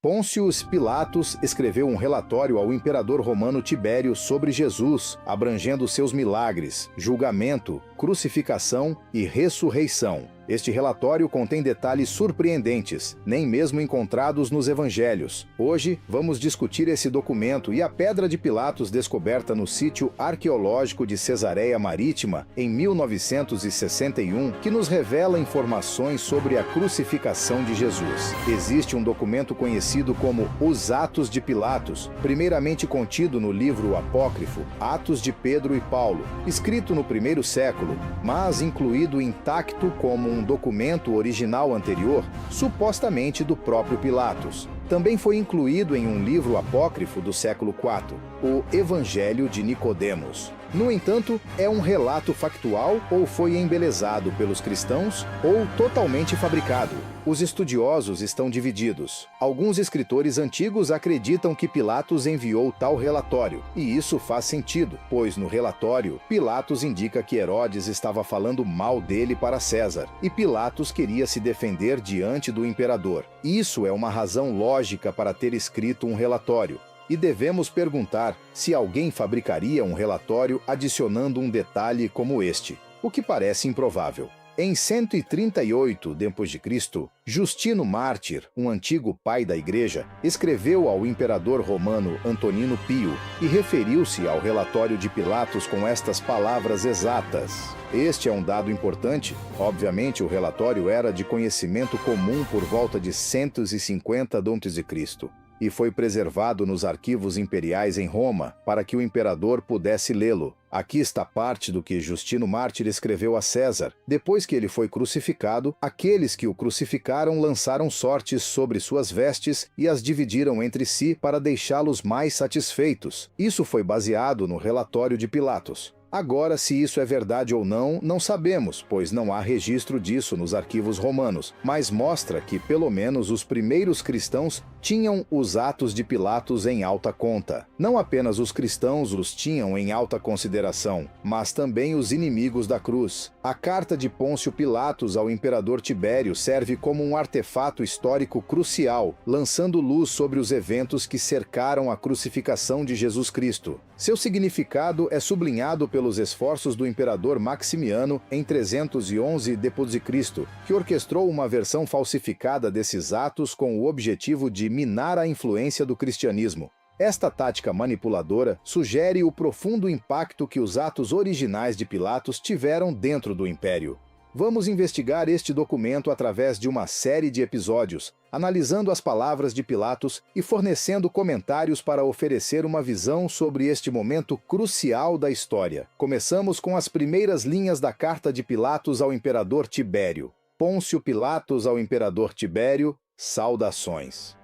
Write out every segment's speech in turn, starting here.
Pôncio Pilatos escreveu um relatório ao imperador romano Tibério sobre Jesus, abrangendo seus milagres, julgamento, crucificação e ressurreição. Este relatório contém detalhes surpreendentes, nem mesmo encontrados nos evangelhos. Hoje, vamos discutir esse documento e a Pedra de Pilatos descoberta no sítio arqueológico de Cesareia Marítima em 1961, que nos revela informações sobre a crucificação de Jesus. Existe um documento conhecido como Os Atos de Pilatos, primeiramente contido no livro apócrifo Atos de Pedro e Paulo, escrito no primeiro século, mas incluído intacto como um documento original anterior, supostamente do próprio Pilatos. Também foi incluído em um livro apócrifo do século IV, o Evangelho de Nicodemos. No entanto, é um relato factual ou foi embelezado pelos cristãos ou totalmente fabricado? Os estudiosos estão divididos. Alguns escritores antigos acreditam que Pilatos enviou tal relatório, e isso faz sentido, pois no relatório, Pilatos indica que Herodes estava falando mal dele para César, e Pilatos queria se defender diante do imperador. Isso é uma razão lógica para ter escrito um relatório. E devemos perguntar se alguém fabricaria um relatório adicionando um detalhe como este, o que parece improvável. Em 138 d.C., Justino Mártir, um antigo pai da Igreja, escreveu ao imperador romano Antonino Pio e referiu-se ao relatório de Pilatos com estas palavras exatas. Este é um dado importante. Obviamente, o relatório era de conhecimento comum por volta de 150 d.C. e foi preservado nos arquivos imperiais em Roma para que o imperador pudesse lê-lo. Aqui está parte do que Justino Mártir escreveu a César. Depois que ele foi crucificado, aqueles que o crucificaram lançaram sortes sobre suas vestes e as dividiram entre si para deixá-los mais satisfeitos. Isso foi baseado no relatório de Pilatos. Agora, se isso é verdade ou não, não sabemos, pois não há registro disso nos arquivos romanos, mas mostra que, pelo menos, os primeiros cristãos tinham os atos de Pilatos em alta conta. Não apenas os cristãos os tinham em alta consideração, mas também os inimigos da cruz. A carta de Pôncio Pilatos ao imperador Tibério serve como um artefato histórico crucial, lançando luz sobre os eventos que cercaram a crucificação de Jesus Cristo. Seu significado é sublinhado pelos esforços do imperador Maximiano em 311 d.C., que orquestrou uma versão falsificada desses atos com o objetivo de minar a influência do cristianismo. Esta tática manipuladora sugere o profundo impacto que os atos originais de Pilatos tiveram dentro do império. Vamos investigar este documento através de uma série de episódios, analisando as palavras de Pilatos e fornecendo comentários para oferecer uma visão sobre este momento crucial da história. Começamos com as primeiras linhas da carta de Pilatos ao imperador Tibério. Pôncio Pilatos ao imperador Tibério, saudações.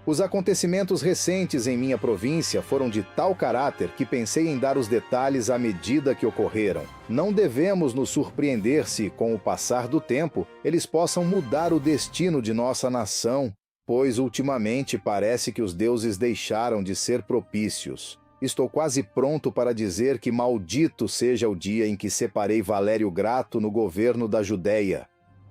Os acontecimentos recentes em minha província foram de tal caráter que pensei em dar os detalhes à medida que ocorreram. Não devemos nos surpreender se, com o passar do tempo, eles possam mudar o destino de nossa nação, pois ultimamente parece que os deuses deixaram de ser propícios. Estou quase pronto para dizer que maldito seja o dia em que separei Valério Grato no governo da Judéia.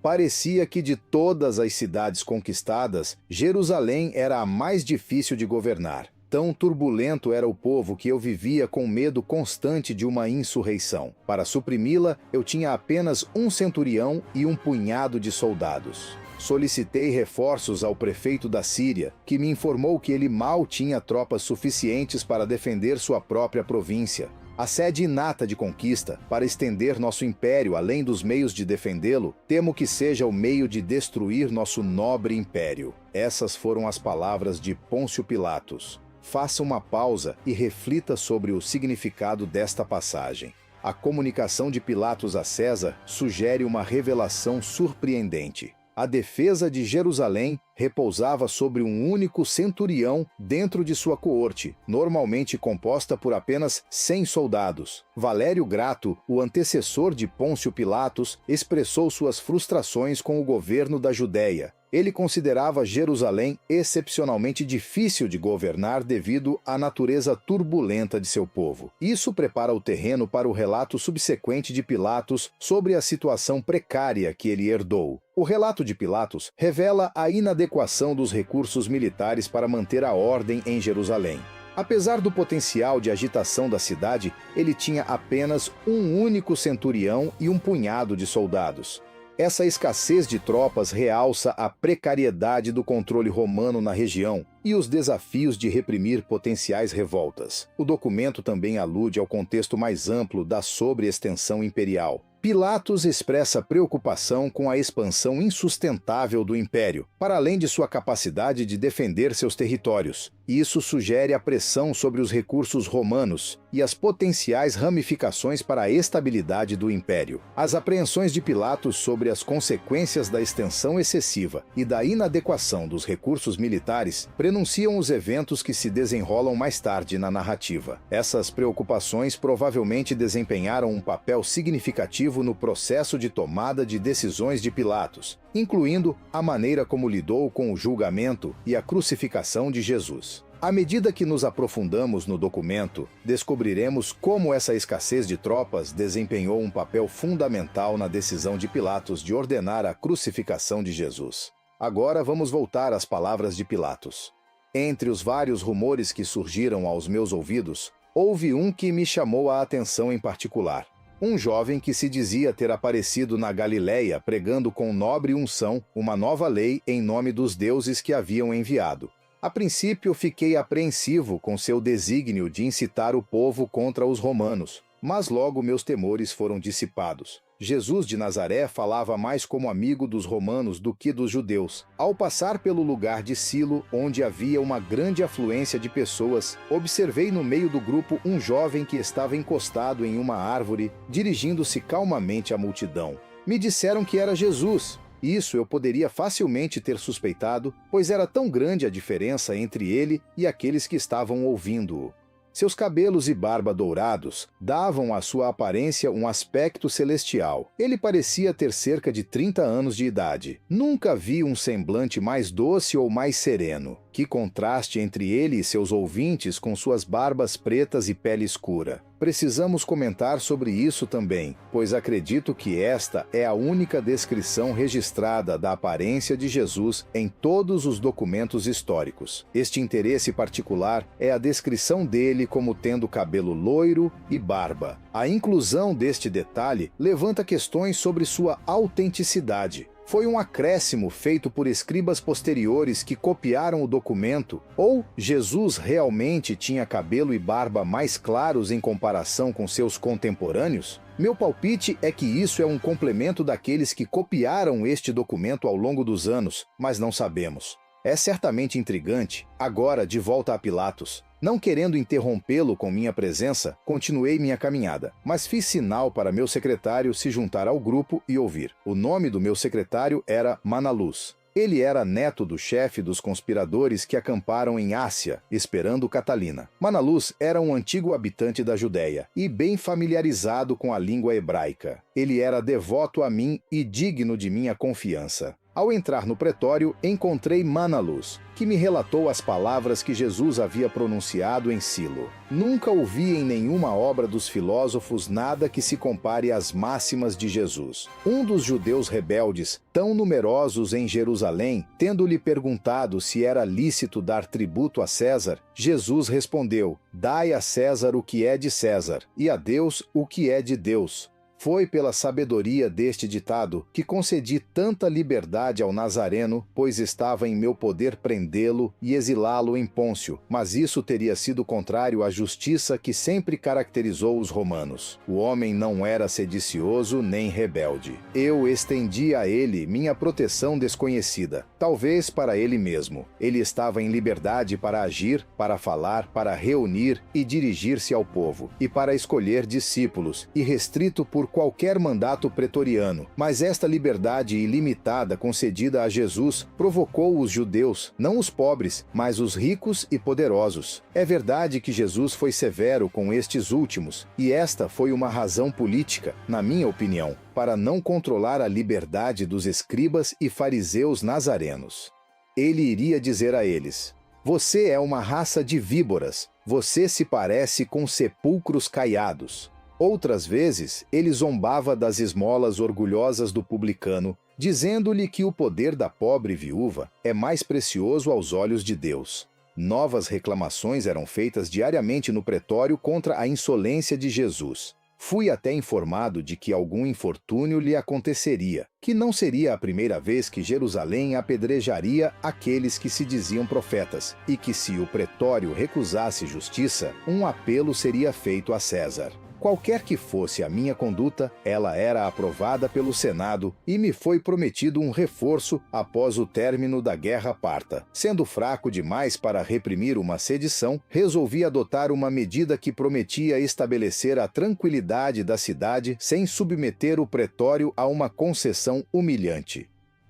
Parecia que de todas as cidades conquistadas, Jerusalém era a mais difícil de governar. Tão turbulento era o povo que eu vivia com medo constante de uma insurreição. Para suprimi-la, eu tinha apenas um centurião e um punhado de soldados. Solicitei reforços ao prefeito da Síria, que me informou que ele mal tinha tropas suficientes para defender sua própria província. A sede inata de conquista, para estender nosso império além dos meios de defendê-lo, temo que seja o meio de destruir nosso nobre império. Essas foram as palavras de Pôncio Pilatos. Faça uma pausa e reflita sobre o significado desta passagem. A comunicação de Pilatos a César sugere uma revelação surpreendente. A defesa de Jerusalém repousava sobre um único centurião dentro de sua coorte, normalmente composta por apenas 100 soldados. Valério Grato, o antecessor de Pôncio Pilatos, expressou suas frustrações com o governo da Judéia. Ele considerava Jerusalém excepcionalmente difícil de governar devido à natureza turbulenta de seu povo. Isso prepara o terreno para o relato subsequente de Pilatos sobre a situação precária que ele herdou. O relato de Pilatos revela a inadequação dos recursos militares para manter a ordem em Jerusalém. Apesar do potencial de agitação da cidade, ele tinha apenas um único centurião e um punhado de soldados. Essa escassez de tropas realça a precariedade do controle romano na região e os desafios de reprimir potenciais revoltas. O documento também alude ao contexto mais amplo da sobreextensão imperial. Pilatos expressa preocupação com a expansão insustentável do império, para além de sua capacidade de defender seus territórios. Isso sugere a pressão sobre os recursos romanos e as potenciais ramificações para a estabilidade do império. As apreensões de Pilatos sobre as consequências da extensão excessiva e da inadequação dos recursos militares prenunciam os eventos que se desenrolam mais tarde na narrativa. Essas preocupações provavelmente desempenharam um papel significativo no processo de tomada de decisões de Pilatos, incluindo a maneira como lidou com o julgamento e a crucificação de Jesus. À medida que nos aprofundamos no documento, descobriremos como essa escassez de tropas desempenhou um papel fundamental na decisão de Pilatos de ordenar a crucificação de Jesus. Agora vamos voltar às palavras de Pilatos. Entre os vários rumores que surgiram aos meus ouvidos, houve um que me chamou a atenção em particular. Um jovem que se dizia ter aparecido na Galiléia pregando com nobre unção uma nova lei em nome dos deuses que haviam enviado. A princípio fiquei apreensivo com seu desígnio de incitar o povo contra os romanos, mas logo meus temores foram dissipados. Jesus de Nazaré falava mais como amigo dos romanos do que dos judeus. Ao passar pelo lugar de Silo, onde havia uma grande afluência de pessoas, observei no meio do grupo um jovem que estava encostado em uma árvore, dirigindo-se calmamente à multidão. Me disseram que era Jesus. Isso eu poderia facilmente ter suspeitado, pois era tão grande a diferença entre ele e aqueles que estavam ouvindo-o. Seus cabelos e barba dourados davam à sua aparência um aspecto celestial. Ele parecia ter cerca de 30 anos de idade. Nunca vi um semblante mais doce ou mais sereno. Que contraste entre ele e seus ouvintes com suas barbas pretas e pele escura. Precisamos comentar sobre isso também, pois acredito que esta é a única descrição registrada da aparência de Jesus em todos os documentos históricos. Este interesse particular é a descrição dele como tendo cabelo loiro e barba. A inclusão deste detalhe levanta questões sobre sua autenticidade. Foi um acréscimo feito por escribas posteriores que copiaram o documento? Ou Jesus realmente tinha cabelo e barba mais claros em comparação com seus contemporâneos? Meu palpite é que isso é um complemento daqueles que copiaram este documento ao longo dos anos, mas não sabemos. É certamente intrigante. Agora, de volta a Pilatos. Não querendo interrompê-lo com minha presença, continuei minha caminhada, mas fiz sinal para meu secretário se juntar ao grupo e ouvir. O nome do meu secretário era Manalus. Ele era neto do chefe dos conspiradores que acamparam em Ásia, esperando Catalina. Manalus era um antigo habitante da Judéia e bem familiarizado com a língua hebraica. Ele era devoto a mim e digno de minha confiança. Ao entrar no pretório, encontrei Manalus, que me relatou as palavras que Jesus havia pronunciado em Silo. Nunca ouvi em nenhuma obra dos filósofos nada que se compare às máximas de Jesus. Um dos judeus rebeldes, tão numerosos em Jerusalém, tendo-lhe perguntado se era lícito dar tributo a César, Jesus respondeu: "Dai a César o que é de César, e a Deus o que é de Deus." Foi pela sabedoria deste ditado que concedi tanta liberdade ao Nazareno, pois estava em meu poder prendê-lo e exilá-lo em Pôncio, mas isso teria sido contrário à justiça que sempre caracterizou os romanos. O homem não era sedicioso nem rebelde. Eu estendi a ele minha proteção desconhecida, talvez para ele mesmo. Ele estava em liberdade para agir, para falar, para reunir e dirigir-se ao povo, e para escolher discípulos, e restrito por qualquer mandato pretoriano, mas esta liberdade ilimitada concedida a Jesus provocou os judeus, não os pobres, mas os ricos e poderosos. É verdade que Jesus foi severo com estes últimos, e esta foi uma razão política, na minha opinião, para não controlar a liberdade dos escribas e fariseus nazarenos. Ele iria dizer a eles: "Você é uma raça de víboras, você se parece com sepulcros caiados." Outras vezes, ele zombava das esmolas orgulhosas do publicano dizendo-lhe que o poder da pobre viúva é mais precioso aos olhos de Deus. Novas reclamações eram feitas diariamente no pretório contra a insolência de Jesus. Fui até informado de que algum infortúnio lhe aconteceria, que não seria a primeira vez que Jerusalém apedrejaria aqueles que se diziam profetas, e que se o pretório recusasse justiça, um apelo seria feito a César. Qualquer que fosse a minha conduta, ela era aprovada pelo Senado e me foi prometido um reforço após o término da Guerra Parta. Sendo fraco demais para reprimir uma sedição, resolvi adotar uma medida que prometia estabelecer a tranquilidade da cidade sem submeter o pretório a uma concessão humilhante.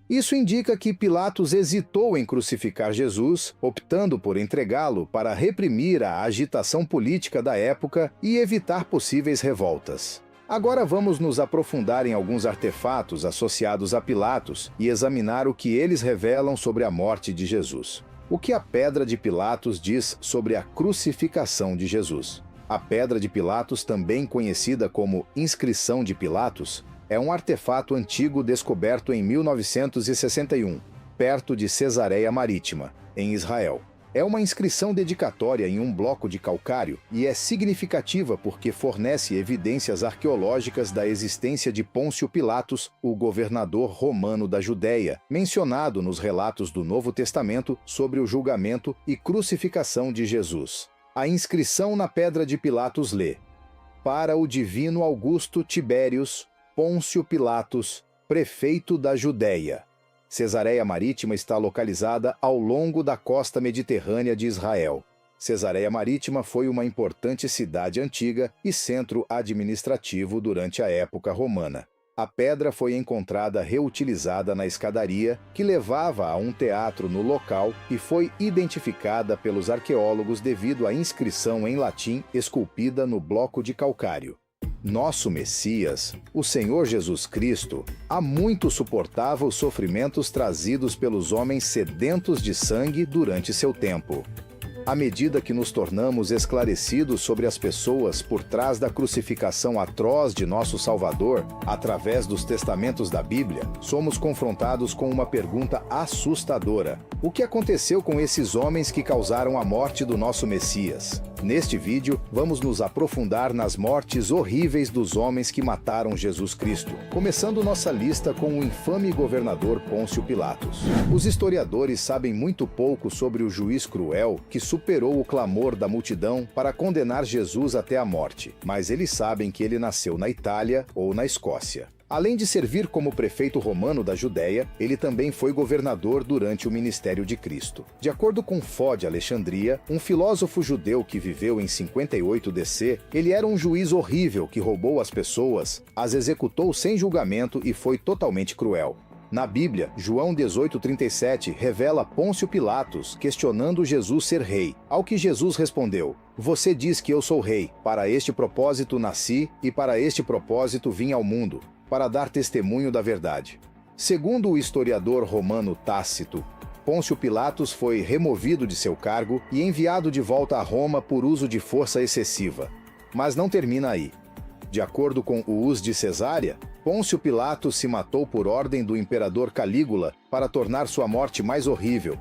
Isso indica que Pilatos hesitou em crucificar Jesus, optando por entregá-lo para reprimir a agitação política da época e evitar possíveis revoltas. Agora vamos nos aprofundar em alguns artefatos associados a Pilatos e examinar o que eles revelam sobre a morte de Jesus. O que a pedra de Pilatos diz sobre a crucificação de Jesus? A pedra de Pilatos, também conhecida como inscrição de Pilatos, é um artefato antigo descoberto em 1961, perto de Cesareia Marítima, em Israel. É uma inscrição dedicatória em um bloco de calcário e é significativa porque fornece evidências arqueológicas da existência de Pôncio Pilatos, o governador romano da Judéia, mencionado nos relatos do Novo Testamento sobre o julgamento e crucificação de Jesus. A inscrição na pedra de Pilatos lê: para o divino Augusto Tibérius Pôncio Pilatos, prefeito da Judéia. Cesareia Marítima está localizada ao longo da costa mediterrânea de Israel. Cesareia Marítima foi uma importante cidade antiga e centro administrativo durante a época romana. A pedra foi encontrada reutilizada na escadaria que levava a um teatro no local e foi identificada pelos arqueólogos devido à inscrição em latim esculpida no bloco de calcário. Nosso Messias, o Senhor Jesus Cristo, há muito suportava os sofrimentos trazidos pelos homens sedentos de sangue durante seu tempo. À medida que nos tornamos esclarecidos sobre as pessoas por trás da crucificação atroz de nosso Salvador, através dos testamentos da Bíblia, somos confrontados com uma pergunta assustadora: o que aconteceu com esses homens que causaram a morte do nosso Messias? Neste vídeo, vamos nos aprofundar nas mortes horríveis dos homens que mataram Jesus Cristo, começando nossa lista com o infame governador Pôncio Pilatos. Os historiadores sabem muito pouco sobre o juiz cruel que superou o clamor da multidão para condenar Jesus até a morte, mas eles sabem que ele nasceu na Itália ou na Escócia. Além de servir como prefeito romano da Judéia, ele também foi governador durante o ministério de Cristo. De acordo com Fó de Alexandria, um filósofo judeu que viveu em 58 DC, ele era um juiz horrível que roubou as pessoas, as executou sem julgamento e foi totalmente cruel. Na Bíblia, João 18:37 revela Pôncio Pilatos questionando Jesus ser rei, ao que Jesus respondeu: "Você diz que eu sou rei, para este propósito nasci e para este propósito vim ao mundo, para dar testemunho da verdade." Segundo o historiador romano Tácito, Pôncio Pilatos foi removido de seu cargo e enviado de volta a Roma por uso de força excessiva. Mas não termina aí. De acordo com o Us de Cesária, Pôncio Pilatos se matou por ordem do imperador Calígula para tornar sua morte mais horrível.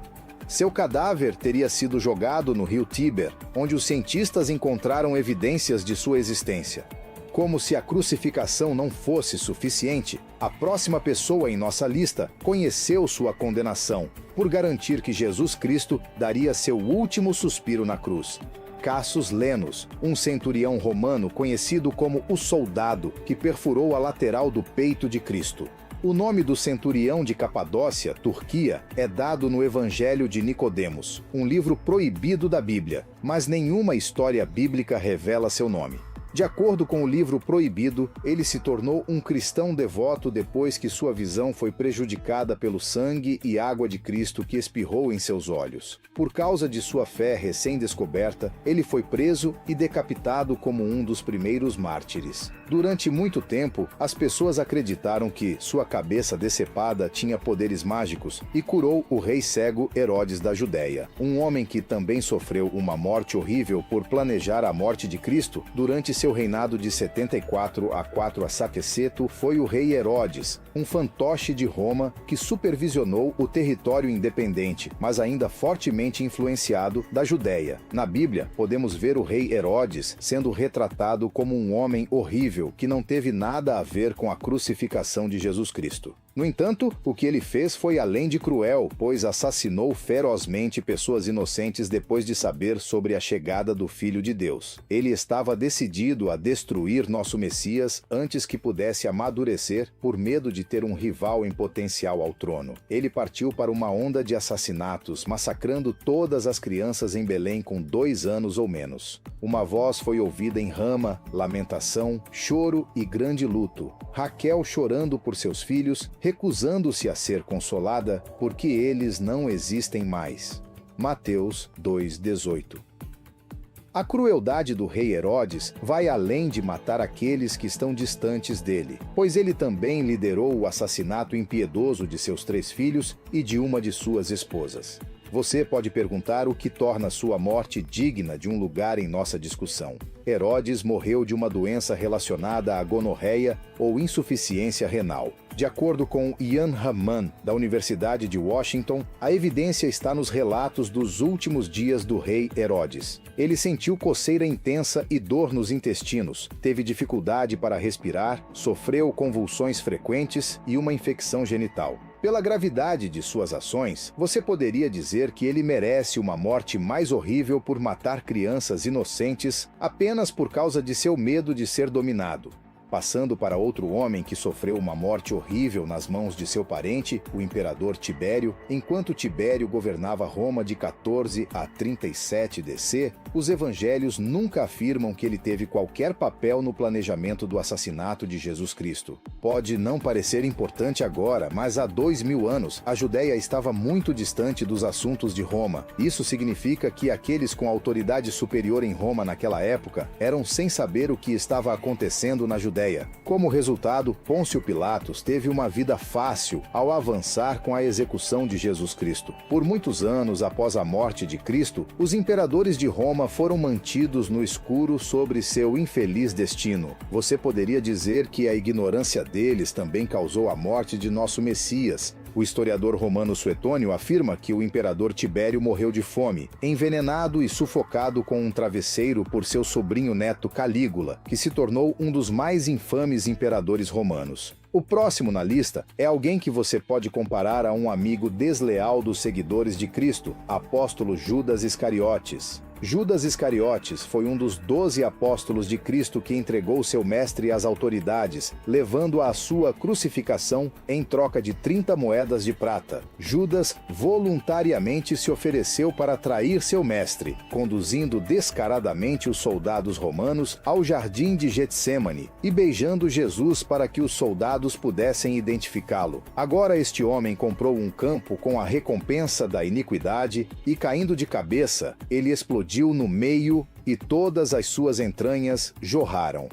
Seu cadáver teria sido jogado no rio Tíber, onde os cientistas encontraram evidências de sua existência. Como se a crucificação não fosse suficiente, a próxima pessoa em nossa lista conheceu sua condenação, por garantir que Jesus Cristo daria seu último suspiro na cruz. Cassius Lenus, um centurião romano conhecido como o Soldado, que perfurou a lateral do peito de Cristo. O nome do centurião de Capadócia, Turquia, é dado no Evangelho de Nicodemos, um livro proibido da Bíblia, mas nenhuma história bíblica revela seu nome. De acordo com o livro proibido, ele se tornou um cristão devoto depois que sua visão foi prejudicada pelo sangue e água de Cristo que espirrou em seus olhos. Por causa de sua fé recém-descoberta, ele foi preso e decapitado como um dos primeiros mártires. Durante muito tempo, as pessoas acreditaram que sua cabeça decepada tinha poderes mágicos e curou o rei cego Herodes da Judéia, um homem que também sofreu uma morte horrível por planejar a morte de Cristo durante seu seu reinado de 74 a 4 a Saqueceto foi o rei Herodes, um fantoche de Roma que supervisionou o território independente, mas ainda fortemente influenciado da Judéia. Na Bíblia, podemos ver o rei Herodes sendo retratado como um homem horrível que não teve nada a ver com a crucificação de Jesus Cristo. No entanto, o que ele fez foi além de cruel, pois assassinou ferozmente pessoas inocentes depois de saber sobre a chegada do Filho de Deus. Ele estava decidido a destruir nosso Messias antes que pudesse amadurecer por medo de ter um rival em potencial ao trono. Ele partiu para uma onda de assassinatos, massacrando todas as crianças em Belém com 2 anos ou menos. Uma voz foi ouvida em Rama, lamentação, choro e grande luto. Raquel chorando por seus filhos, recusando-se a ser consolada, porque eles não existem mais. Mateus 2,18. A crueldade do rei Herodes vai além de matar aqueles que estão distantes dele, pois ele também liderou o assassinato impiedoso de seus 3 filhos e de uma de suas esposas. Você pode perguntar o que torna sua morte digna de um lugar em nossa discussão. Herodes morreu de uma doença relacionada à gonorreia ou insuficiência renal. De acordo com Ian Hamman, da Universidade de Washington, a evidência está nos relatos dos últimos dias do rei Herodes. Ele sentiu coceira intensa e dor nos intestinos, teve dificuldade para respirar, sofreu convulsões frequentes e uma infecção genital. Pela gravidade de suas ações, você poderia dizer que ele merece uma morte mais horrível por matar crianças inocentes apenas por causa de seu medo de ser dominado. Passando para outro homem que sofreu uma morte horrível nas mãos de seu parente, o imperador Tibério, enquanto Tibério governava Roma de 14 a 37 DC, os evangelhos nunca afirmam que ele teve qualquer papel no planejamento do assassinato de Jesus Cristo. Pode não parecer importante agora, mas há 2000 anos, a Judéia estava muito distante dos assuntos de Roma. Isso significa que aqueles com autoridade superior em Roma naquela época eram sem saber o que estava acontecendo na Judéia. Como resultado, Pôncio Pilatos teve uma vida fácil ao avançar com a execução de Jesus Cristo. Por muitos anos após a morte de Cristo, os imperadores de Roma foram mantidos no escuro sobre seu infeliz destino. Você poderia dizer que a ignorância deles também causou a morte de nosso Messias. O historiador romano Suetônio afirma que o imperador Tibério morreu de fome, envenenado e sufocado com um travesseiro por seu sobrinho neto Calígula, que se tornou um dos mais infames imperadores romanos. O próximo na lista é alguém que você pode comparar a um amigo desleal dos seguidores de Cristo, apóstolo Judas Iscariotes. Judas Iscariotes foi um dos 12 apóstolos de Cristo que entregou seu mestre às autoridades, levando à sua crucificação em troca de 30 moedas de prata. Judas voluntariamente se ofereceu para trair seu mestre, conduzindo descaradamente os soldados romanos ao jardim de Getsêmani e beijando Jesus para que os soldados pudessem identificá-lo. Agora este homem comprou um campo com a recompensa da iniquidade e, caindo de cabeça, ele explodiu no meio e todas as suas entranhas jorraram.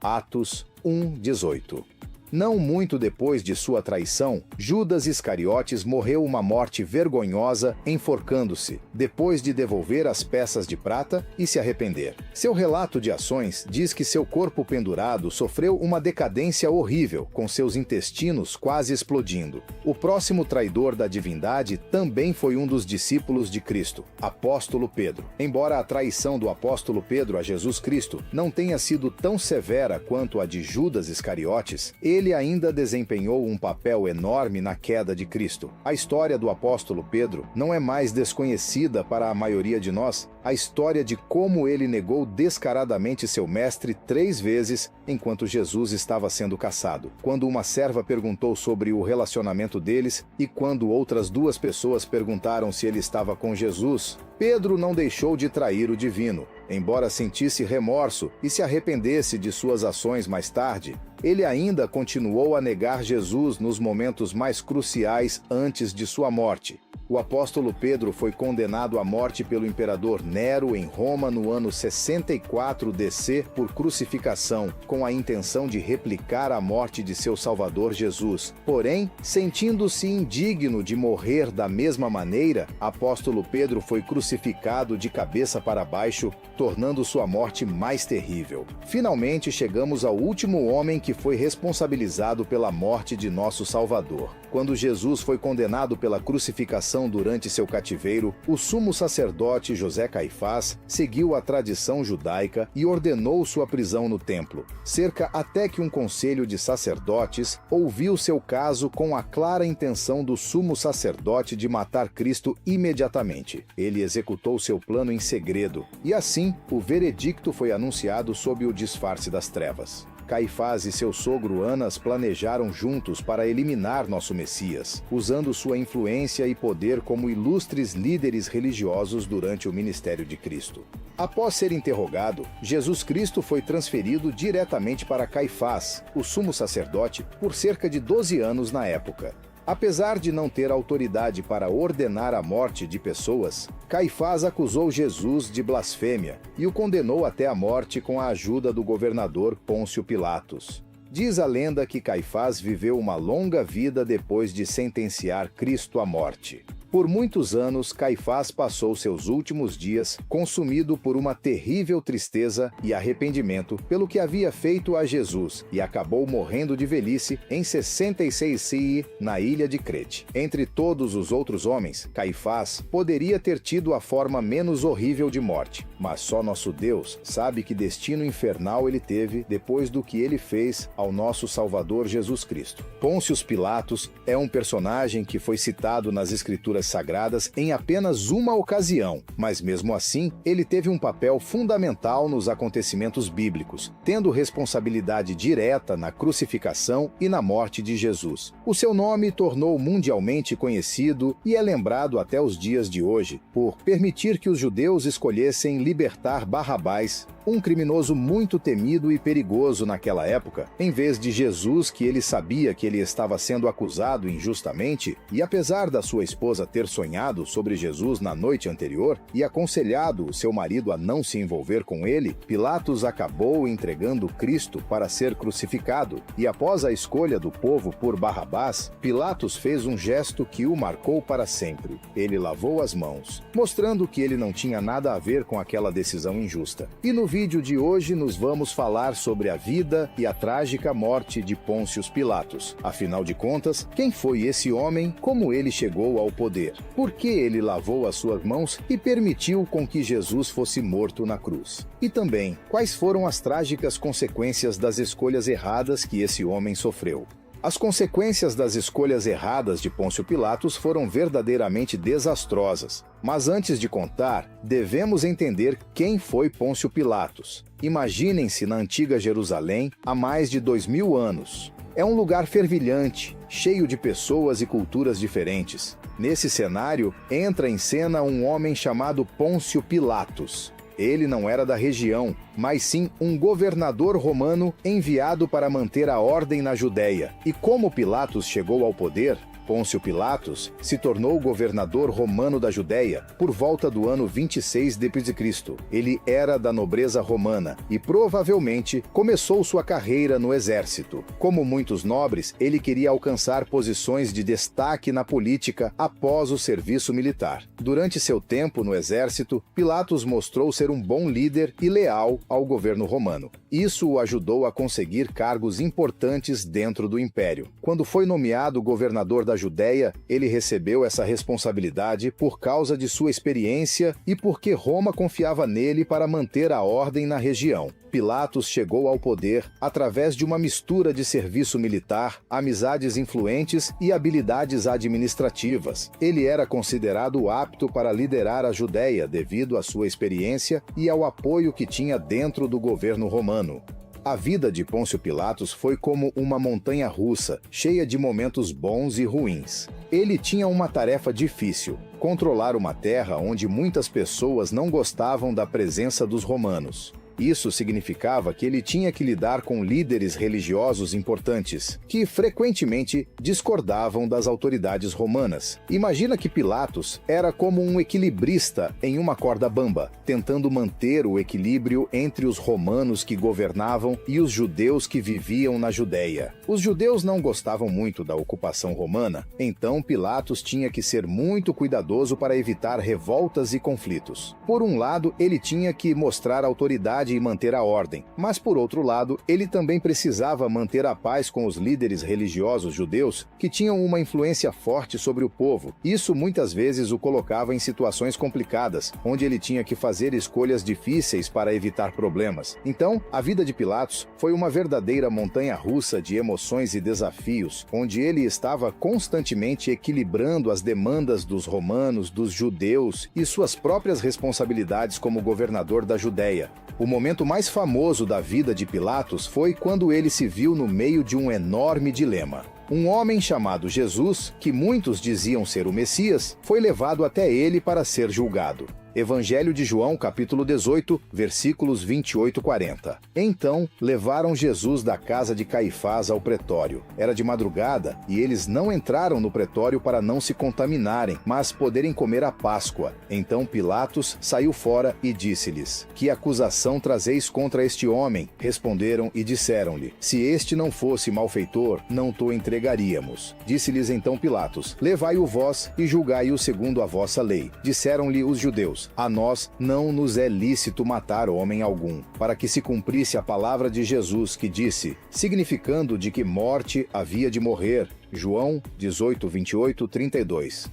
Atos 1:18. Não muito depois de sua traição, Judas Iscariotes morreu uma morte vergonhosa enforcando-se, depois de devolver as peças de prata e se arrepender. Seu relato de ações diz que seu corpo pendurado sofreu uma decadência horrível, com seus intestinos quase explodindo. O próximo traidor da divindade também foi um dos discípulos de Cristo, apóstolo Pedro. Embora a traição do apóstolo Pedro a Jesus Cristo não tenha sido tão severa quanto a de Judas Iscariotes, ele ainda desempenhou um papel enorme na queda de Cristo. A história do apóstolo Pedro não é mais desconhecida para a maioria de nós. A história de como ele negou descaradamente seu mestre 3 vezes enquanto Jesus estava sendo caçado. Quando uma serva perguntou sobre o relacionamento deles e quando outras 2 pessoas perguntaram se ele estava com Jesus, Pedro não deixou de trair o divino. Embora sentisse remorso e se arrependesse de suas ações mais tarde, ele ainda continuou a negar Jesus nos momentos mais cruciais antes de sua morte. O apóstolo Pedro foi condenado à morte pelo imperador Nero em Roma no ano 64 DC por crucificação, com a intenção de replicar a morte de seu Salvador Jesus. Porém, sentindo-se indigno de morrer da mesma maneira, apóstolo Pedro foi crucificado de cabeça para baixo, tornando sua morte mais terrível. Finalmente chegamos ao último homem que foi responsabilizado pela morte de nosso Salvador. Quando Jesus foi condenado pela crucificação durante seu cativeiro, o sumo sacerdote José Caifás seguiu a tradição judaica e ordenou sua prisão no templo, cerca até que um conselho de sacerdotes ouviu seu caso com a clara intenção do sumo sacerdote de matar Cristo imediatamente. Ele executou seu plano em segredo, e assim o veredicto foi anunciado sob o disfarce das trevas. Caifás e seu sogro Anas planejaram juntos para eliminar nosso Messias, usando sua influência e poder como ilustres líderes religiosos durante o ministério de Cristo. Após ser interrogado, Jesus Cristo foi transferido diretamente para Caifás, o sumo sacerdote, por cerca de 12 anos na época. Apesar de não ter autoridade para ordenar a morte de pessoas, Caifás acusou Jesus de blasfêmia e o condenou até a morte com a ajuda do governador Pôncio Pilatos. Diz a lenda que Caifás viveu uma longa vida depois de sentenciar Cristo à morte. Por muitos anos, Caifás passou seus últimos dias consumido por uma terrível tristeza e arrependimento pelo que havia feito a Jesus e acabou morrendo de velhice em 66 CI na ilha de Crete. Entre todos os outros homens, Caifás poderia ter tido a forma menos horrível de morte, mas só nosso Deus sabe que destino infernal ele teve depois do que ele fez ao nosso Salvador Jesus Cristo. Pôncio Pilatos é um personagem que foi citado nas Escrituras Sagradas em apenas uma ocasião, mas mesmo assim, ele teve um papel fundamental nos acontecimentos bíblicos, tendo responsabilidade direta na crucificação e na morte de Jesus. O seu nome tornou mundialmente conhecido e é lembrado até os dias de hoje por permitir que os judeus escolhessem libertar Barrabás, um criminoso muito temido e perigoso naquela época, em vez de Jesus, que ele sabia que ele estava sendo acusado injustamente, e apesar da sua esposa ter sonhado sobre Jesus na noite anterior e aconselhado o seu marido a não se envolver com ele, Pilatos acabou entregando Cristo para ser crucificado, e após a escolha do povo por Barrabás, Pilatos fez um gesto que o marcou para sempre. Ele lavou as mãos, mostrando que ele não tinha nada a ver com aquela decisão injusta. E no vídeo de hoje nos vamos falar sobre a vida e a trágica morte de Pôncio Pilatos. Afinal de contas, quem foi esse homem? Como ele chegou ao poder? Por que ele lavou as suas mãos e permitiu com que Jesus fosse morto na cruz? E também, quais foram as trágicas consequências das escolhas erradas que esse homem sofreu? As consequências das escolhas erradas de Pôncio Pilatos foram verdadeiramente desastrosas. Mas antes de contar, devemos entender quem foi Pôncio Pilatos. Imaginem-se na antiga Jerusalém há mais de 2000 anos. É um lugar fervilhante, cheio de pessoas e culturas diferentes. Nesse cenário, entra em cena um homem chamado Pôncio Pilatos. Ele não era da região, mas sim um governador romano enviado para manter a ordem na Judéia. E como Pilatos chegou ao poder? Pôncio Pilatos se tornou governador romano da Judéia por volta do ano 26 d.C. Ele era da nobreza romana e provavelmente começou sua carreira no exército. Como muitos nobres, ele queria alcançar posições de destaque na política após o serviço militar. Durante seu tempo no exército, Pilatos mostrou ser um bom líder e leal ao governo romano. Isso o ajudou a conseguir cargos importantes dentro do império. Quando foi nomeado governador da Judéia, ele recebeu essa responsabilidade por causa de sua experiência e porque Roma confiava nele para manter a ordem na região. Pilatos chegou ao poder através de uma mistura de serviço militar, amizades influentes e habilidades administrativas. Ele era considerado apto para liderar a Judéia devido à sua experiência e ao apoio que tinha dentro do governo romano. A vida de Pôncio Pilatos foi como uma montanha russa, cheia de momentos bons e ruins. Ele tinha uma tarefa difícil: controlar uma terra onde muitas pessoas não gostavam da presença dos romanos. Isso significava que ele tinha que lidar com líderes religiosos importantes, que frequentemente discordavam das autoridades romanas. Imagina que Pilatos era como um equilibrista em uma corda bamba, tentando manter o equilíbrio entre os romanos que governavam e os judeus que viviam na Judéia. Os judeus não gostavam muito da ocupação romana, então Pilatos tinha que ser muito cuidadoso para evitar revoltas e conflitos. Por um lado, ele tinha que mostrar autoridade e manter a ordem, mas por outro lado, ele também precisava manter a paz com os líderes religiosos judeus que tinham uma influência forte sobre o povo. Isso muitas vezes o colocava em situações complicadas, onde ele tinha que fazer escolhas difíceis para evitar problemas. Então, a vida de Pilatos foi uma verdadeira montanha-russa de emoções e desafios, onde ele estava constantemente equilibrando as demandas dos romanos, dos judeus e suas próprias responsabilidades como governador da Judéia. O momento mais famoso da vida de Pilatos foi quando ele se viu no meio de um enorme dilema. Um homem chamado Jesus, que muitos diziam ser o Messias, foi levado até ele para ser julgado. Evangelho de João, capítulo 18, versículos 28 e 40. Então, levaram Jesus da casa de Caifás ao pretório. Era de madrugada, e eles não entraram no pretório para não se contaminarem, mas poderem comer a Páscoa. Então Pilatos saiu fora e disse-lhes: Que acusação trazeis contra este homem? Responderam e disseram-lhe: Se este não fosse malfeitor, não o entregaríamos. Disse-lhes então Pilatos: Levai-o vós e julgai-o segundo a vossa lei. Disseram-lhe os judeus: A nós não nos é lícito matar homem algum, para que se cumprisse a palavra de Jesus que disse, significando de que morte havia de morrer. João 18, 28, 32.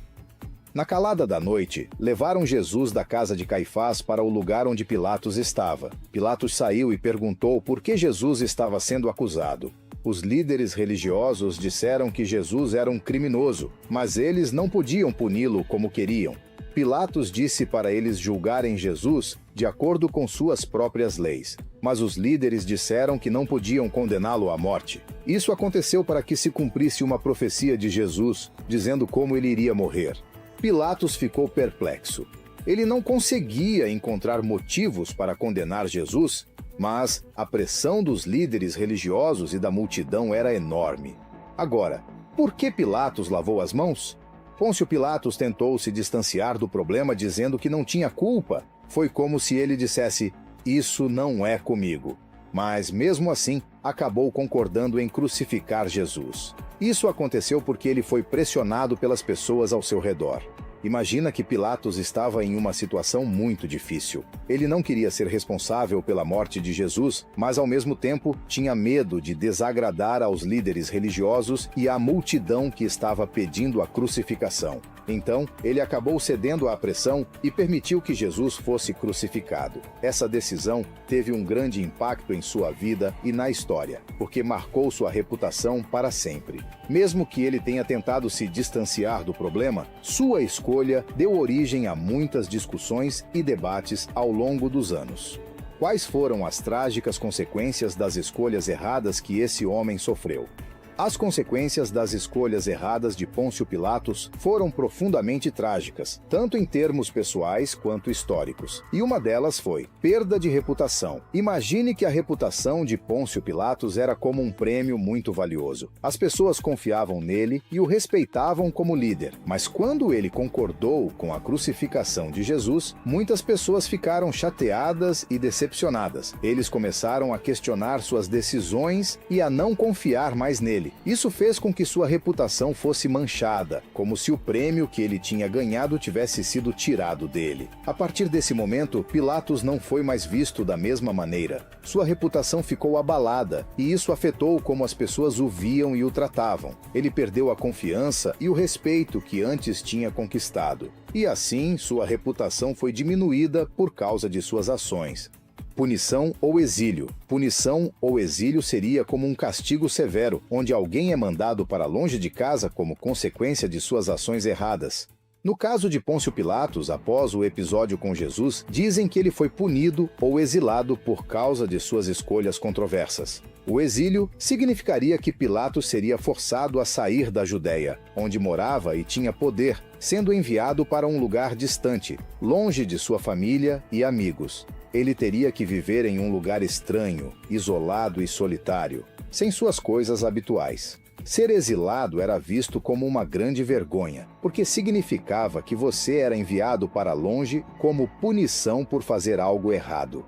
Na calada da noite, levaram Jesus da casa de Caifás para o lugar onde Pilatos estava. Pilatos saiu e perguntou por que Jesus estava sendo acusado. Os líderes religiosos disseram que Jesus era um criminoso, mas eles não podiam puni-lo como queriam. Pilatos disse para eles julgarem Jesus de acordo com suas próprias leis, mas os líderes disseram que não podiam condená-lo à morte. Isso aconteceu para que se cumprisse uma profecia de Jesus, dizendo como ele iria morrer. Pilatos ficou perplexo. Ele não conseguia encontrar motivos para condenar Jesus, mas a pressão dos líderes religiosos e da multidão era enorme. Agora, por que Pilatos lavou as mãos? Pôncio Pilatos tentou se distanciar do problema dizendo que não tinha culpa. Foi como se ele dissesse, isso não é comigo. Mas, mesmo assim, acabou concordando em crucificar Jesus. Isso aconteceu porque ele foi pressionado pelas pessoas ao seu redor. Imagina que Pilatos estava em uma situação muito difícil. Ele não queria ser responsável pela morte de Jesus, mas ao mesmo tempo tinha medo de desagradar aos líderes religiosos e à multidão que estava pedindo a crucificação. Então, ele acabou cedendo à pressão e permitiu que Jesus fosse crucificado. Essa decisão teve um grande impacto em sua vida e na história, porque marcou sua reputação para sempre. Mesmo que ele tenha tentado se distanciar do problema, sua escolha deu origem a muitas discussões e debates ao longo dos anos. Quais foram as trágicas consequências das escolhas erradas que esse homem sofreu? As consequências das escolhas erradas de Pôncio Pilatos foram profundamente trágicas, tanto em termos pessoais quanto históricos. E uma delas foi perda de reputação. Imagine que a reputação de Pôncio Pilatos era como um prêmio muito valioso. As pessoas confiavam nele e o respeitavam como líder. Mas quando ele concordou com a crucificação de Jesus, muitas pessoas ficaram chateadas e decepcionadas. Eles começaram a questionar suas decisões e a não confiar mais nele. Isso fez com que sua reputação fosse manchada, como se o prêmio que ele tinha ganhado tivesse sido tirado dele. A partir desse momento, Pilatos não foi mais visto da mesma maneira. Sua reputação ficou abalada, e isso afetou como as pessoas o viam e o tratavam. Ele perdeu a confiança e o respeito que antes tinha conquistado. E assim, sua reputação foi diminuída por causa de suas ações. Punição ou exílio. Punição ou exílio seria como um castigo severo, onde alguém é mandado para longe de casa como consequência de suas ações erradas. No caso de Pôncio Pilatos, após o episódio com Jesus, dizem que ele foi punido ou exilado por causa de suas escolhas controversas. O exílio significaria que Pilatos seria forçado a sair da Judéia, onde morava e tinha poder, sendo enviado para um lugar distante, longe de sua família e amigos. Ele teria que viver em um lugar estranho, isolado e solitário, sem suas coisas habituais. Ser exilado era visto como uma grande vergonha, porque significava que você era enviado para longe como punição por fazer algo errado.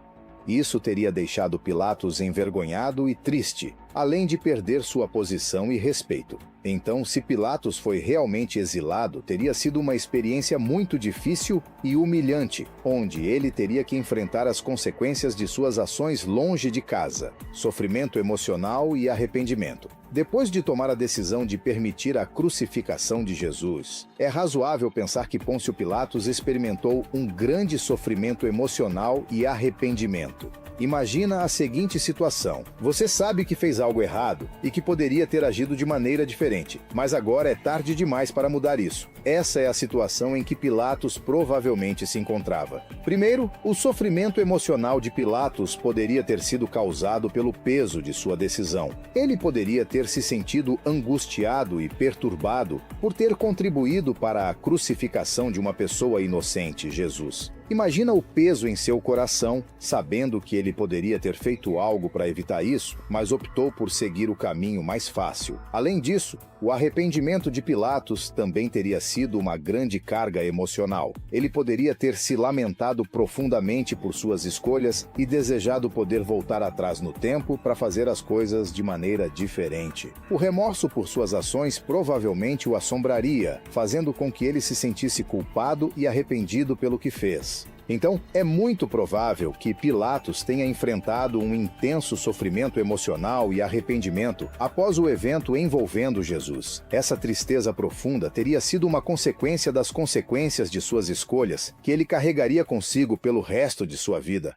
Isso teria deixado Pilatos envergonhado e triste, além de perder sua posição e respeito. Então, se Pilatos foi realmente exilado, teria sido uma experiência muito difícil e humilhante, onde ele teria que enfrentar as consequências de suas ações longe de casa, sofrimento emocional e arrependimento. Depois de tomar a decisão de permitir a crucificação de Jesus, é razoável pensar que Pôncio Pilatos experimentou um grande sofrimento emocional e arrependimento. Imagina a seguinte situação: você sabe que fez algo errado e que poderia ter agido de maneira diferente, mas agora é tarde demais para mudar isso. Essa é a situação em que Pilatos provavelmente se encontrava. Primeiro, o sofrimento emocional de Pilatos poderia ter sido causado pelo peso de sua decisão. Ele poderia ter se sentido angustiado e perturbado por ter contribuído para a crucificação de uma pessoa inocente, Jesus. Imagina o peso em seu coração, sabendo que ele poderia ter feito algo para evitar isso, mas optou por seguir o caminho mais fácil. Além disso, o arrependimento de Pilatos também teria sido uma grande carga emocional. Ele poderia ter se lamentado profundamente por suas escolhas e desejado poder voltar atrás no tempo para fazer as coisas de maneira diferente. O remorso por suas ações provavelmente o assombraria, fazendo com que ele se sentisse culpado e arrependido pelo que fez. Então, é muito provável que Pilatos tenha enfrentado um intenso sofrimento emocional e arrependimento após o evento envolvendo Jesus. Essa tristeza profunda teria sido uma consequência das consequências de suas escolhas que ele carregaria consigo pelo resto de sua vida.